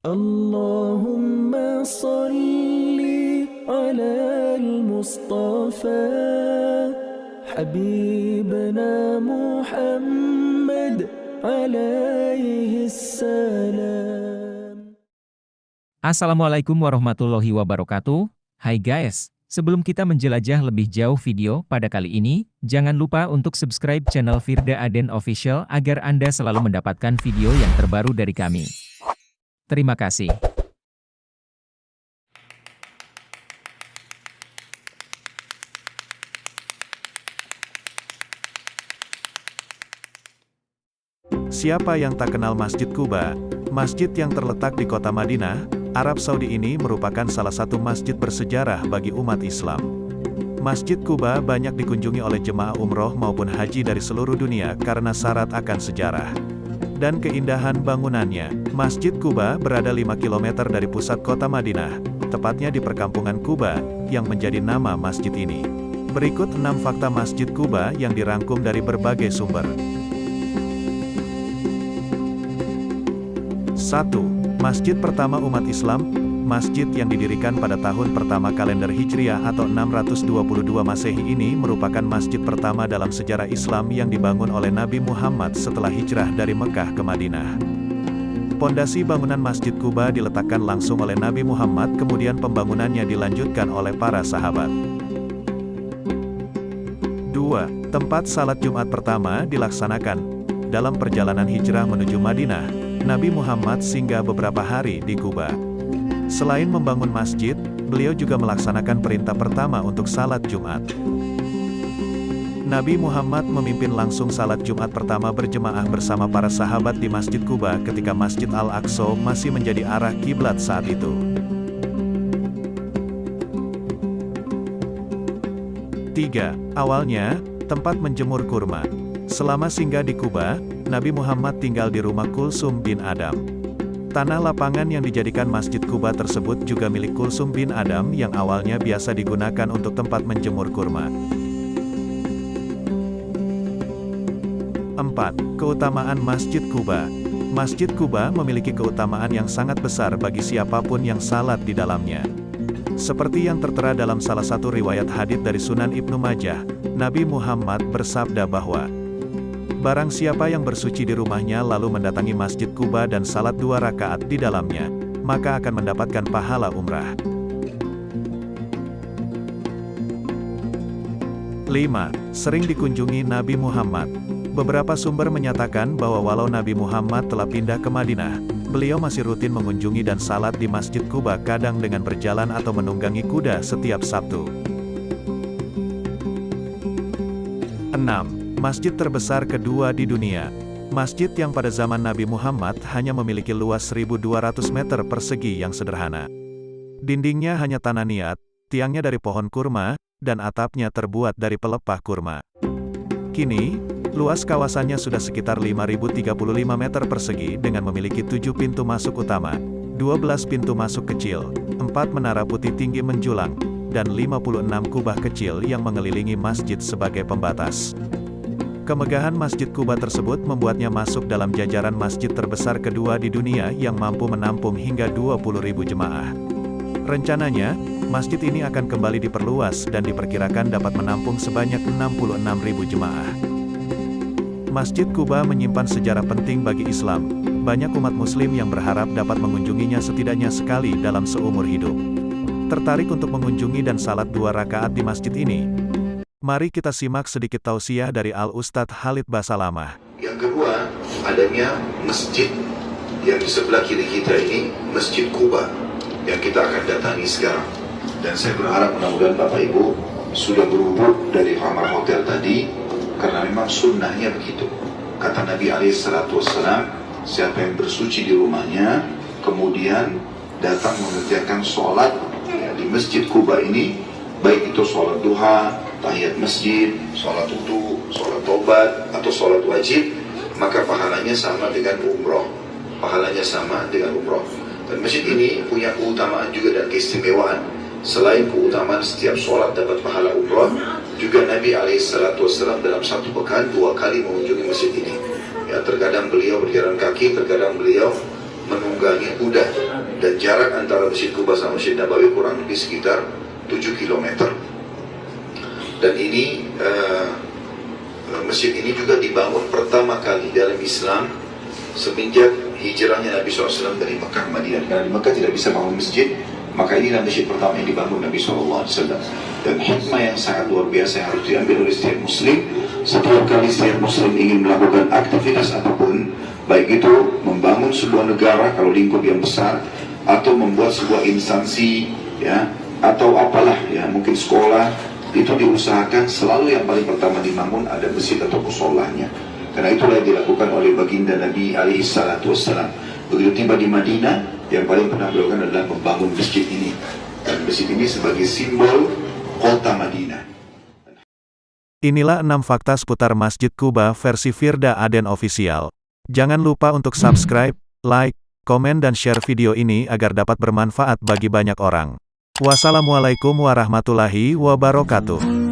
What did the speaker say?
Allahumma salli ala al-Mustafa Habibna Muhammad alaihi salam. Assalamualaikum warahmatullahi wabarakatuh. Hai guys, sebelum kita menjelajah lebih jauh video pada kali ini, jangan lupa untuk subscribe channel Firda Aden Official agar Anda selalu mendapatkan video yang terbaru dari kami. Terima kasih. Siapa yang tak kenal Masjid Quba? Masjid yang terletak di kota Madinah, Arab Saudi ini merupakan salah satu masjid bersejarah bagi umat Islam. Masjid Quba banyak dikunjungi oleh jemaah umroh maupun haji dari seluruh dunia karena syarat akan sejarah dan keindahan bangunannya. Masjid Quba berada 5 km dari pusat kota Madinah, tepatnya di perkampungan Quba, yang menjadi nama masjid ini. Berikut 6 fakta Masjid Quba yang dirangkum dari berbagai sumber. 1. Masjid pertama umat Islam. Masjid yang didirikan pada tahun pertama kalender Hijriah atau 622 Masehi ini merupakan masjid pertama dalam sejarah Islam yang dibangun oleh Nabi Muhammad setelah hijrah dari Mekah ke Madinah. Pondasi bangunan Masjid Quba diletakkan langsung oleh Nabi Muhammad, kemudian pembangunannya dilanjutkan oleh para sahabat. 2. Tempat salat Jumat pertama dilaksanakan. Dalam perjalanan hijrah menuju Madinah, Nabi Muhammad singgah beberapa hari di Quba. Selain membangun masjid, beliau juga melaksanakan perintah pertama untuk salat Jumat. Nabi Muhammad memimpin langsung salat Jumat pertama berjemaah bersama para sahabat di Masjid Quba ketika Masjid Al-Aqsa masih menjadi arah kiblat saat itu. 3. Awalnya, tempat menjemur kurma. Selama singgah di Quba, Nabi Muhammad tinggal di rumah Kulsum bin Adam. Tanah lapangan yang dijadikan Masjid Quba tersebut juga milik Kulsum bin Adam yang awalnya biasa digunakan untuk tempat menjemur kurma. 4. Keutamaan Masjid Quba. Masjid Quba memiliki keutamaan yang sangat besar bagi siapapun yang salat di dalamnya. Seperti yang tertera dalam salah satu riwayat hadits dari Sunan Ibnu Majah, Nabi Muhammad bersabda bahwa barang siapa yang bersuci di rumahnya lalu mendatangi Masjid Quba dan salat 2 rakaat di dalamnya, maka akan mendapatkan pahala umrah. 5. Sering dikunjungi Nabi Muhammad. Beberapa sumber menyatakan bahwa walau Nabi Muhammad telah pindah ke Madinah, beliau masih rutin mengunjungi dan salat di Masjid Quba, kadang dengan berjalan atau menunggangi kuda setiap Sabtu. 6. Masjid terbesar kedua di dunia. Masjid yang pada zaman Nabi Muhammad hanya memiliki luas 1.200 meter persegi yang sederhana. Dindingnya hanya tanah niat, tiangnya dari pohon kurma, dan atapnya terbuat dari pelepah kurma. Kini, luas kawasannya sudah sekitar 5.035 meter persegi dengan memiliki 7 pintu masuk utama, 12 pintu masuk kecil, 4 menara putih tinggi menjulang, dan 56 kubah kecil yang mengelilingi masjid sebagai pembatas. Kemegahan Masjid Quba tersebut membuatnya masuk dalam jajaran masjid terbesar kedua di dunia yang mampu menampung hingga 20.000 jemaah. Rencananya, masjid ini akan kembali diperluas dan diperkirakan dapat menampung sebanyak 66.000 jemaah. Masjid Quba menyimpan sejarah penting bagi Islam. Banyak umat muslim yang berharap dapat mengunjunginya setidaknya sekali dalam seumur hidup. Tertarik untuk mengunjungi dan salat 2 rakaat di masjid ini? Mari kita simak sedikit tausiah dari Al-Ustadz Khalid Basalamah. Yang kedua, adanya masjid yang di sebelah kiri kita ini, Masjid Quba, yang kita akan datangi sekarang. Dan saya berharap mudah-mudahan Bapak Ibu sudah berhubung dari kamar hotel tadi, karena memang sunnahnya begitu. Kata Nabi SAW, siapa yang bersuci di rumahnya, kemudian datang mengerjakan sholat di Masjid Quba ini, baik itu sholat duha, tahiyat masjid, sholat wudu, sholat tobat, atau sholat wajib, maka pahalanya sama dengan umroh. Pahalanya sama dengan umroh. Dan masjid ini punya keutamaan juga dan keistimewaan. Selain keutamaan setiap sholat dapat pahala umroh, juga Nabi SAW dalam satu pekan 2 kali mengunjungi masjid ini. Ya, terkadang beliau berjalan kaki, terkadang beliau menunggangi kuda. dan jarak antara Masjid Quba sama Masjid Nabawi kurang lebih sekitar 7 km. Dan ini masjid ini juga dibangun pertama kali dalam Islam semenjak hijrahnya Nabi SAW dari Mekah ke Madinah. Karena di Mekah tidak bisa bangun masjid, maka inilah masjid pertama yang dibangun Nabi SAW. Dan hikmah yang sangat luar biasa yang harus diambil oleh setiap muslim. Setiap kali setiap muslim ingin melakukan aktivitas apapun, baik itu membangun sebuah negara kalau lingkup yang besar, atau membuat sebuah instansi, ya, atau apalah, ya, mungkin sekolah, itu diusahakan selalu yang paling pertama dibangun ada masjid atau musholahnya. Karena itulah yang dilakukan oleh baginda Nabi alaihissalam. Begitu tiba di Madinah, yang paling pernah dilakukan adalah membangun masjid ini. Dan masjid ini sebagai simbol kota Madinah. Inilah 6 fakta seputar Masjid Quba versi Firda Aden Official. Jangan lupa untuk subscribe, like, komen dan share video ini agar dapat bermanfaat bagi banyak orang. Wassalamualaikum warahmatullahi wabarakatuh.